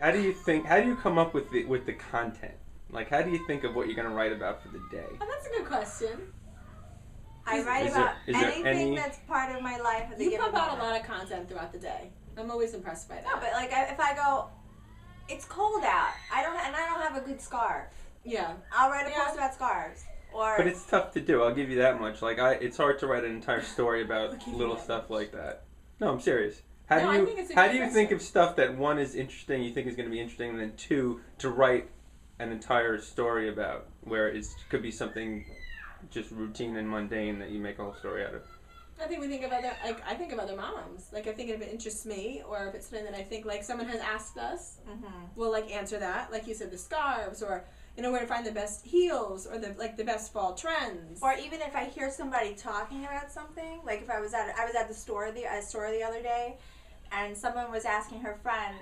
How do you come up with the content? Like, how do you think of what you're going to write about for the day? Oh, that's a good question. I write about anything that's part of my life at the given moment. You pump out a lot of content throughout the day. I'm always impressed by that. No, but like if I go, it's cold out. I don't have a good scarf. Yeah. I'll write a post about scarves. But it's tough to do. I'll give you that much. Like it's hard to write an entire story about little stuff like that. No, I'm serious. How do you think of stuff that one is interesting, you think is going to be interesting, and then two to write an entire story about, where it could be something just routine and mundane that you make a whole story out of? I think we think of I think of other moms. Like, I think if it interests me, or if it's something that I think, like, someone has asked us, we'll, like, answer that. Like you said, the scarves, or, you know, where to find the best heels, or the best fall trends. Or even if I hear somebody talking about something, like if I was at the store the other day, and someone was asking her friend,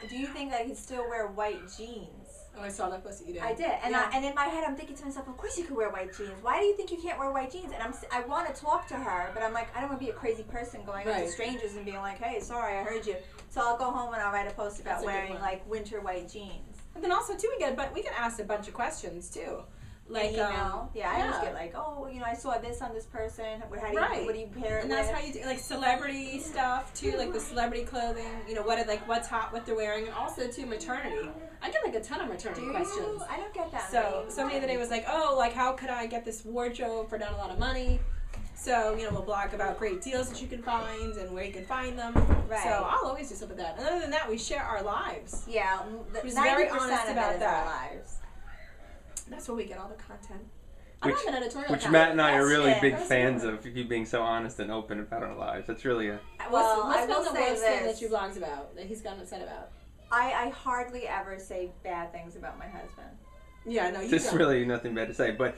do you think I can still wear white jeans? Oh, I saw that post that you did. I did, and in my head I'm thinking to myself, of course you could wear white jeans. Why do you think you can't wear white jeans? And I want to talk to her, but I'm like, I don't want to be a crazy person going up to strangers and being like, hey, sorry, I heard you. So I'll go home and I'll write a post about wearing like winter white jeans. But then also too, we get asked a bunch of questions too. Like email, I always get like, oh, you know, I saw this on this person. What do you pair it and with? that's how you do like celebrity stuff too, like the celebrity clothing. You know, what's hot, what they're wearing, and also too maternity. I get like a ton of maternity questions. I don't get that. So somebody the other day was like, oh, like how could I get this wardrobe for not a lot of money? So, you know, we'll blog about great deals that you can find and where you can find them. Right. So I'll always do stuff with that. And other than that, we share our lives. Yeah, 90% very honest of about it is that. our lives. That's where we get all the content. Which Matt and I are really big fans of, you being so honest and open about our lives. That's really a... What's been the worst thing that you blogs about, that he's gotten upset about? I hardly ever say bad things about my husband. Yeah, no, you There's don't. really nothing bad to say, but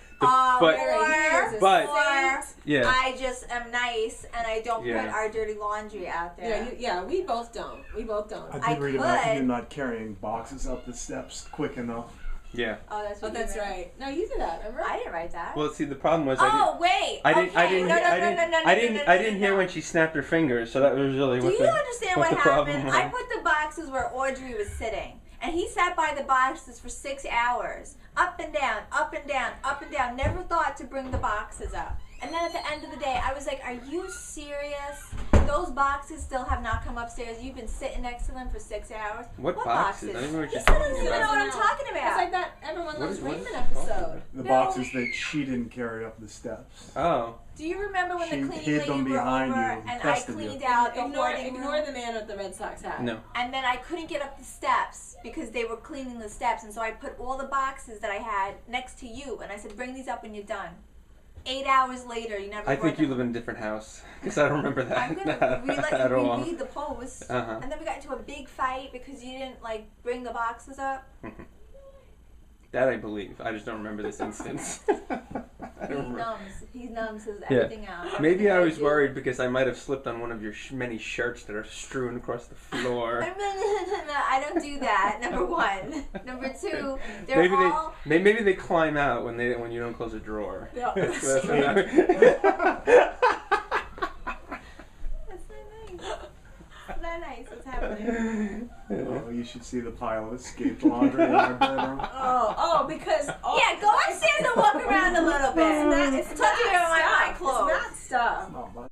yeah, I just am nice and I don't put our dirty laundry out there. Yeah, we both don't. I did read about you not carrying boxes up the steps quick enough. Yeah. Oh, that's right. No, you did that. Remember? I didn't write that. Well, see, the problem was I didn't hear when she snapped her fingers, so that was really Do you understand what happened? Was. I put the boxes where Audrey was sitting, and he sat by the boxes for 6 hours, up and down, up and down, up and down. Never thought to bring the boxes up. And then at the end of the day, I was like, are you serious? Those boxes still have not come upstairs. You've been sitting next to them for 6 hours. What boxes? I don't know what you're talking about. You know what I'm talking about. It's like that Everyone Loves Raymond episode. The boxes that she didn't carry up the steps. Oh. Do you remember when the cleaning lady them were behind over you, and I cleaned out the hoarding room? Ignore the man with the Red Sox hat. No. And then I couldn't get up the steps because they were cleaning the steps, and so I put all the boxes that I had next to you, and I said, bring these up when you're done. 8 hours later, you never. I think you live in a different house because I don't remember that. I'm gonna reread the post, and then we got into a big fight because you didn't like bring the boxes up. That I believe. I just don't remember this instance. He numbs his everything out. Maybe I was worried because I might have slipped on one of your many shirts that are strewn across the floor. I don't do that. Number one. Number two, maybe they climb out when you don't close a drawer. Yeah. That's not nice. What's happening? Oh, you should see the pile of escaped laundry in our bedroom. Because... yeah, go upstairs and walk around a little bit. It's not my clothes. It's not